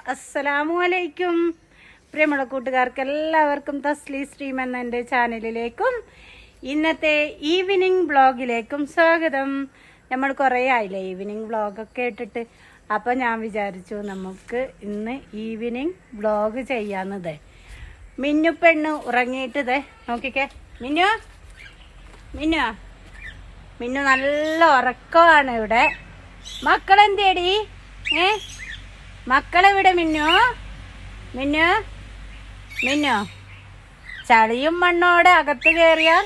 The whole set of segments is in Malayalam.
അസ്സലാമു അലൈക്കും. പ്രിയമുള്ള കൂട്ടുകാർക്ക് എല്ലാവർക്കും തസ്ലി സ്ട്രീം എന്ന എൻ്റെ ചാനലിലേക്കും ഇന്നത്തെ ഈവനിങ് വ്ളോഗിലേക്കും സ്വാഗതം. നമ്മൾ കുറേ ആയില്ലേ ഈവനിങ് വ്ളോഗൊക്കെ ഇട്ടിട്ട്. അപ്പോൾ ഞാൻ വിചാരിച്ചു നമുക്ക് ഇന്ന് ഈവനിങ് വ്ളോഗ് ചെയ്യാവുന്നത്. മിന്നു പെണ്ണ് ഉറങ്ങിയിട്ടത് നോക്കിക്കേ. മിന്നു നല്ല ഉറക്കമാണ് ഇവിടെ. മക്കളെന്തേടി? മക്കളെവിടെ? മിന്നു ചളിയും മണ്ണോടെ അകത്ത് കയറിയാൽ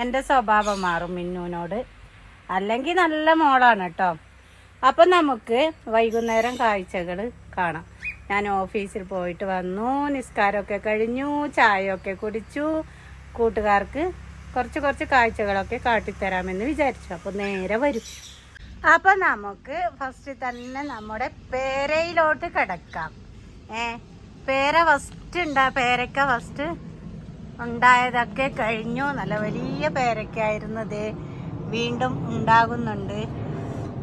എൻ്റെ സ്വഭാവം മാറും മിന്നുവിനോട്. അല്ലെങ്കിൽ നല്ല മോളാണ് കേട്ടോ. അപ്പം നമുക്ക് വൈകുന്നേരം കാഴ്ചകൾ കാണാം. ഞാൻ ഓഫീസിൽ പോയിട്ട് വന്നു, നിസ്കാരമൊക്കെ കഴിഞ്ഞു, ചായയൊക്കെ കുടിച്ചു. കൂട്ടുകാർക്ക് കുറച്ച് കാഴ്ചകളൊക്കെ കാട്ടിത്തരാമെന്ന് വിചാരിച്ചു. അപ്പോൾ നേരെ വരും. അപ്പം നമുക്ക് ഫസ്റ്റ് തന്നെ നമ്മുടെ പേരയിലോട്ട് കിടക്കാം. പേരക്ക ഫസ്റ്റ് ഉണ്ടായതൊക്കെ കഴിഞ്ഞു. നല്ല വലിയ പേരക്കായിരുന്നത് വീണ്ടും ഉണ്ടാകുന്നുണ്ട്.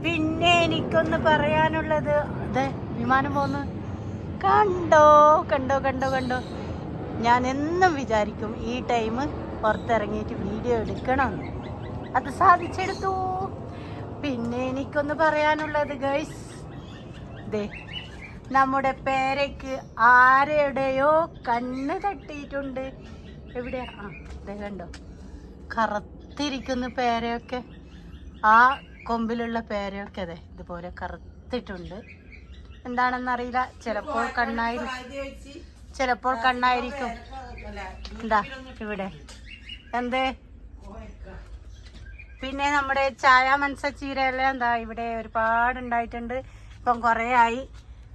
പിന്നെ എനിക്കൊന്ന് പറയാനുള്ളത്, അതെ വിമാനം പോന്ന് കണ്ടോ. ഞാൻ എന്നും വിചാരിക്കും ഈ ടൈം പുറത്തിറങ്ങിയിട്ട് വീഡിയോ എടുക്കണമെന്ന്. അത് സാധിച്ചെടുത്തു. പിന്നെ എനിക്കൊന്ന് പറയാനുള്ളത് ഗൈസ്, നമ്മുടെ പേരയ്ക്ക് ആരുടെയോ കണ്ണ് തട്ടിയിട്ടുണ്ട്. എവിടെയാ? കണ്ടോ, കറുത്തിരിക്കുന്ന പേരയൊക്കെ. ആ കൊമ്പിലുള്ള പേരയൊക്കെ അതെ ഇതുപോലെ കറുത്തിട്ടുണ്ട്. എന്താണെന്നറിയില്ല. ചിലപ്പോൾ കണ്ണായിരിക്കും. എന്താ ഇവിടെ എന്തേ? പിന്നെ നമ്മുടെ ചായ മനസ്സച്ചീരയെല്ലാം എന്താ ഇവിടെ ഒരുപാടുണ്ടായിട്ടുണ്ട്. ഇപ്പം കുറേ ആയി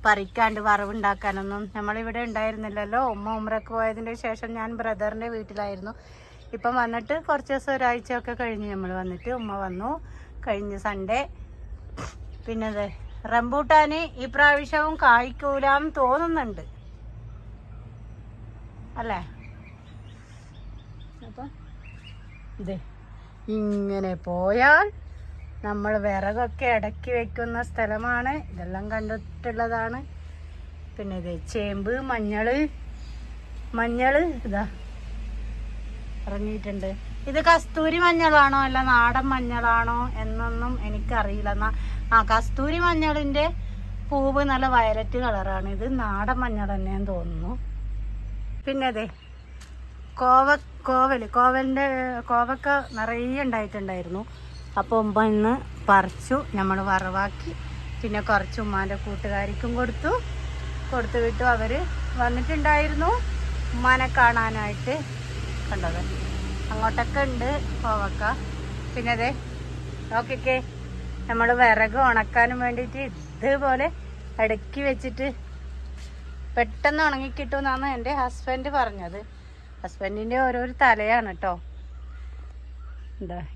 പറിക്കാണ്ട് വറവുണ്ടാക്കാനൊന്നും നമ്മളിവിടെ ഉണ്ടായിരുന്നില്ലല്ലോ. ഉമ്രക്ക് പോയതിൻ്റെ ശേഷം ഞാൻ ബ്രദറിൻ്റെ വീട്ടിലായിരുന്നു. ഇപ്പം വന്നിട്ട് കുറച്ച് ദിവസം ഒരാഴ്ചയൊക്കെ കഴിഞ്ഞ് നമ്മൾ വന്നിട്ട് ഉമ്മ വന്നു കഴിഞ്ഞ സൺഡേ. പിന്നെ റംബൂട്ടാന് ഈ പ്രാവശ്യവും കായ്ക്കൂലാന്ന് തോന്നുന്നുണ്ട് അല്ലേ? അപ്പം ഇങ്ങനെ പോയാൽ നമ്മൾ വിറകൊക്കെ ഇടയ്ക്ക് വെക്കുന്ന സ്ഥലമാണ്. ഇതെല്ലാം കണ്ടിട്ടുള്ളതാണ്. പിന്നെ ചേമ്പ്, മഞ്ഞള് ഇതാ ഇറങ്ങിയിട്ടുണ്ട്. ഇത് കസ്തൂരി മഞ്ഞളാണോ അല്ല നാടൻ മഞ്ഞളാണോ എന്നൊന്നും എനിക്കറിയില്ല. കസ്തൂരി മഞ്ഞളിൻ്റെ പൂവ് നല്ല വയലറ്റ് കളറാണ്. ഇത് നാടൻ മഞ്ഞൾ തന്നെയെന്ന് തോന്നുന്നു. പിന്നെ കോവക്ക നിറയെ ഉണ്ടായിട്ടുണ്ടായിരുന്നു. അപ്പോൾ ഉമ്മ ഇന്ന് പറിച്ചു, നമ്മൾ വറവാക്കി. പിന്നെ കുറച്ച് ഉമ്മാൻ്റെ കൂട്ടുകാരിക്കും കൊടുത്തു വിട്ടു. അവർ വന്നിട്ടുണ്ടായിരുന്നു ഉമ്മാനെ കാണാനായിട്ട്. കണ്ടത് അങ്ങോട്ടൊക്കെ ഉണ്ട് കോവക്ക. പിന്നെ ഓക്കെ നമ്മൾ വിറക് ഉണക്കാനും വേണ്ടിയിട്ട് ഇതുപോലെ അടുക്കി വെച്ചിട്ട് പെട്ടെന്ന് ഉണങ്ങിക്കിട്ടുമെന്നാണ് എൻ്റെ ഹസ്ബൻഡ് പറഞ്ഞത്. ഹസ്ബൻഡിൻ്റെ ഓരോരു തലയാണ് കേട്ടോ.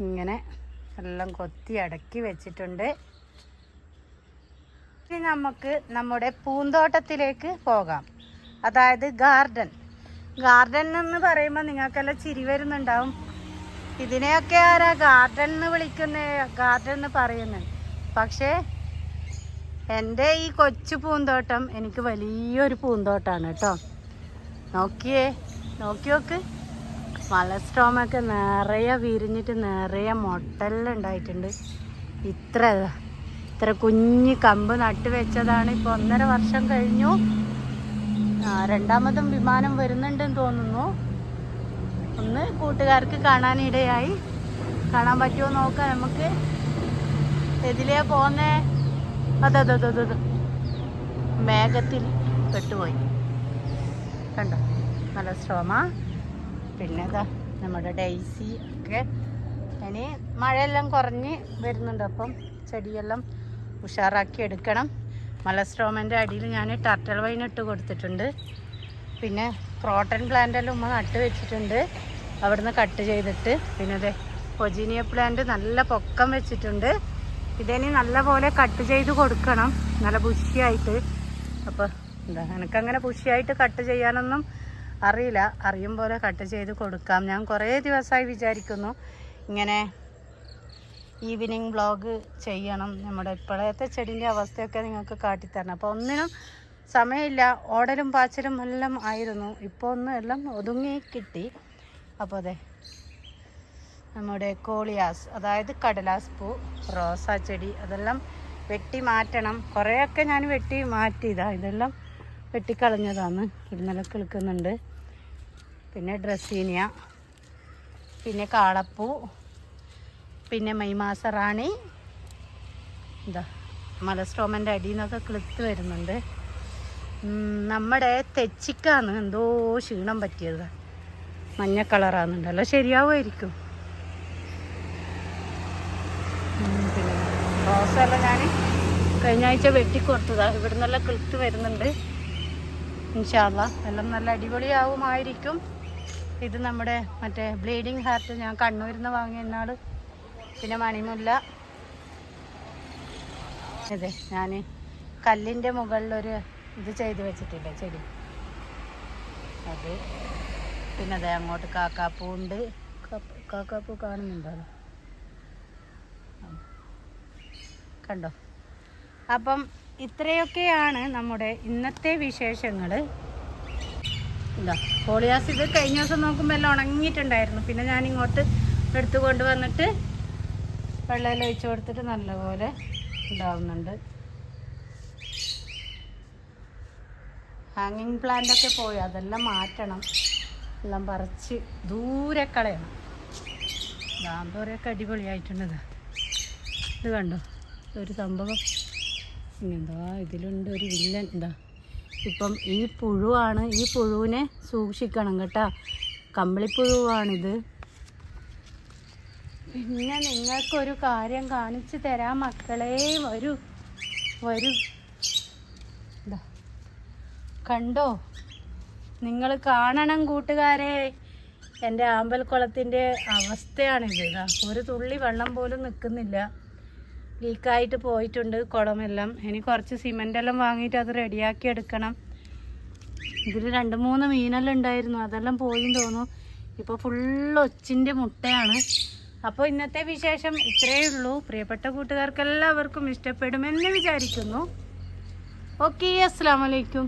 ഇങ്ങനെ എല്ലാം കൊത്തി അടക്കി വെച്ചിട്ടുണ്ട്. ഇനി നമുക്ക് നമ്മുടെ പൂന്തോട്ടത്തിലേക്ക് പോകാം. അതായത് ഗാർഡൻ എന്ന് പറയുമ്പോൾ നിങ്ങൾക്കെല്ലാം ചിരി വരുന്നുണ്ടാവും. ഇതിനെയൊക്കെ ആരാ ഗാർഡൻ എന്ന് ഗാർഡൻ എന്ന് പറയുന്നത്? പക്ഷേ എൻ്റെ ഈ കൊച്ചു പൂന്തോട്ടം എനിക്ക് വലിയൊരു പൂന്തോട്ടമാണ് കേട്ടോ. നോക്ക് മലസ്ട്രോമൊക്കെ നിറയെ വിരിഞ്ഞിട്ട് നിറയെ മുട്ടെല്ലാം ഉണ്ടായിട്ടുണ്ട്. ഇത്ര കുഞ്ഞ് കമ്പ് നട്ട് വെച്ചതാണ്. ഇപ്പോൾ 1.5 വർഷം കഴിഞ്ഞു. രണ്ടാമതും വിമാനം വരുന്നുണ്ടെന്ന് തോന്നുന്നു. ഒന്ന് കൂട്ടുകാർക്ക് കാണാനിടയായി. കാണാൻ പറ്റുമോ നോക്കാം നമുക്ക്. എതിലേ പോന്നേ? അതെ മേഘത്തിൽ പെട്ടുപോയി. കണ്ടോ മലസ്ട്രോമ. പിന്നെ നമ്മുടെ ഡെയ്സി ഒക്കെ. ഇനി മഴയെല്ലാം കുറഞ്ഞ് വരുന്നുണ്ട്. അപ്പം ചെടിയെല്ലാം ഉഷാറാക്കി എടുക്കണം. മലസ്ട്രോമൻ്റെ അടിയിൽ ഞാൻ ടർട്ടൽ വൈൻ ഇട്ട് കൊടുത്തിട്ടുണ്ട്. പിന്നെ ക്രോട്ടൺ പ്ലാന്റെല്ലാം ഉമ്മ നട്ട് വെച്ചിട്ടുണ്ട്. അവിടുന്ന് കട്ട് ചെയ്തിട്ട്. പിന്നെ പൊജീനിയ പ്ലാന്റ് നല്ല പൊക്കം വെച്ചിട്ടുണ്ട്. ഇതിനി നല്ല പോലെ കട്ട് ചെയ്ത് കൊടുക്കണം, നല്ല ബുഷിയായിട്ട്. അപ്പോൾ എനിക്കങ്ങനെ ബുഷിയായിട്ട് കട്ട് ചെയ്യാനൊന്നും അറിയില്ല. അറിയും പോലെ കട്ട് ചെയ്ത് കൊടുക്കാം. ഞാൻ കുറേ ദിവസമായി വിചാരിക്കുന്നു ഇങ്ങനെ ഈവനിങ് വ്ളോഗ് ചെയ്യണം. നമ്മുടെ ഇപ്പോഴത്തെ ചെടീൻ്റെ അവസ്ഥയൊക്കെ നിങ്ങൾക്ക് കാട്ടിത്തരണം. അപ്പോൾ ഒന്നിനും സമയമില്ല, ഓടലും പാച്ചലും എല്ലാം ആയിരുന്നു. ഇപ്പോൾ ഒന്ന് എല്ലാം ഒതുങ്ങി കിട്ടി. അപ്പോൾ അതെ നമ്മുടെ കോളിയാസ്, അതായത് കടലാസ് പൂ, റോസാ ചെടി അതെല്ലാം വെട്ടി മാറ്റണം. കുറേയൊക്കെ ഞാൻ വെട്ടി മാറ്റിയതാണ്, ഇതെല്ലാം വെട്ടിക്കളഞ്ഞതാണ്. ഇന്നലെ കിളുക്കുന്നുണ്ട്. പിന്നെ ഡ്രസ്സീനിയ, പിന്നെ കാളപ്പൂ, പിന്നെ മെയ് മാസ റാണി, എന്താ മലസ്ട്രോമൻ്റെ അടിയിൽ നിന്നൊക്കെ കിളുത്ത് വരുന്നുണ്ട്. നമ്മുടെ തെച്ചിക്കാണ് എന്തോ ക്ഷീണം പറ്റിയത്, മഞ്ഞ കളറാകുന്നുണ്ടല്ലോ, ശരിയാവുമായിരിക്കും. പിന്നെ റോസെല്ലാം ഞാൻ കഴിഞ്ഞ ആഴ്ച വെട്ടിക്കൊടുത്തതാണ്, ഇവിടെ നിന്നെല്ലാം കിളുത്ത് വരുന്നുണ്ട്. ഇൻഷാ അല്ലാ എല്ലാം നല്ല അടിപൊളിയാവുമായിരിക്കും. ഇത് നമ്മുടെ മറ്റേ ബ്ലീഡിങ് ഹാർട്ട് ഞാൻ കണ്ണൂരിൽ നിന്ന് വാങ്ങിയ എന്നാൾ. പിന്നെ മണിമുല്ല, അതെ ഞാൻ കല്ലിൻ്റെ മുകളിലൊരു ഇത് ചെയ്ത് വെച്ചിട്ടില്ല ചെടി, അത്. പിന്നെ അതെ അങ്ങോട്ട് കാക്കാപ്പൂ ഉണ്ട്. കാക്കാപ്പൂ കാണുന്നുണ്ടോ? കണ്ടോ? അപ്പം ഇത്രയൊക്കെയാണ് നമ്മുടെ ഇന്നത്തെ വിശേഷങ്ങൾ. എന്താ കോളിയാസ് ഇത് കഴിഞ്ഞ ദിവസം നോക്കുമ്പോൾ എല്ലാം ഉണങ്ങിയിട്ടുണ്ടായിരുന്നു. പിന്നെ ഞാനിങ്ങോട്ട് എടുത്തു കൊണ്ടുവന്നിട്ട് വെള്ളമെല്ലാം ഒഴിച്ചു കൊടുത്തിട്ട് നല്ലപോലെ ഉണ്ടാവുന്നുണ്ട്. ഹാങ്ങിങ് പ്ലാന്റൊക്കെ പോയി, അതെല്ലാം മാറ്റണം, എല്ലാം പറിച്ച് ദൂരെ കളയണം. ദാന്തോരൊക്കെ അടിപൊളിയായിട്ടുണ്ട്. ഇത് കണ്ടോ, ഒരു സംഭവം എന്താ ഇതിലുണ്ട്, ഒരു വില്ലൻ. എന്താ ഇപ്പം ഈ പുഴുവാണ്, ഈ പുഴുവിനെ സൂക്ഷിക്കണം കേട്ടോ, കമ്പിളിപ്പുഴുവാണിത്. പിന്നെ നിങ്ങൾക്കൊരു കാര്യം കാണിച്ചു തരാം മക്കളെ, വരൂ വരൂ. എന്താ കണ്ടോ, നിങ്ങൾ കാണണം കൂട്ടുകാരെ, എൻ്റെ ആമ്പൽക്കുളത്തിൻ്റെ അവസ്ഥയാണിത്. ഇതാ ഒരു തുള്ളി വെള്ളം പോലും നിൽക്കുന്നില്ല, ലീക്കായിട്ട് പോയിട്ടുണ്ട് കുളമെല്ലാം. ഇനി കുറച്ച് സിമെൻ്റെല്ലാം വാങ്ങിയിട്ട് അത് റെഡിയാക്കി എടുക്കണം. ഇതിൽ 2-3 മീനെല്ലാം ഉണ്ടായിരുന്നു, അതെല്ലാം പോയിന്ന് തോന്നുന്നു. ഇപ്പോൾ ഫുള്ള് ഒച്ചിൻ്റെ മുട്ടയാണ്. അപ്പോൾ ഇന്നത്തെ വിശേഷം ഇത്രയേ ഉള്ളൂ. പ്രിയപ്പെട്ട കൂട്ടുകാർക്കെല്ലാവർക്കും ഇഷ്ടപ്പെടുമെന്ന് വിചാരിക്കുന്നു. ഓക്കെ, അസ്സലാമു അലൈക്കും.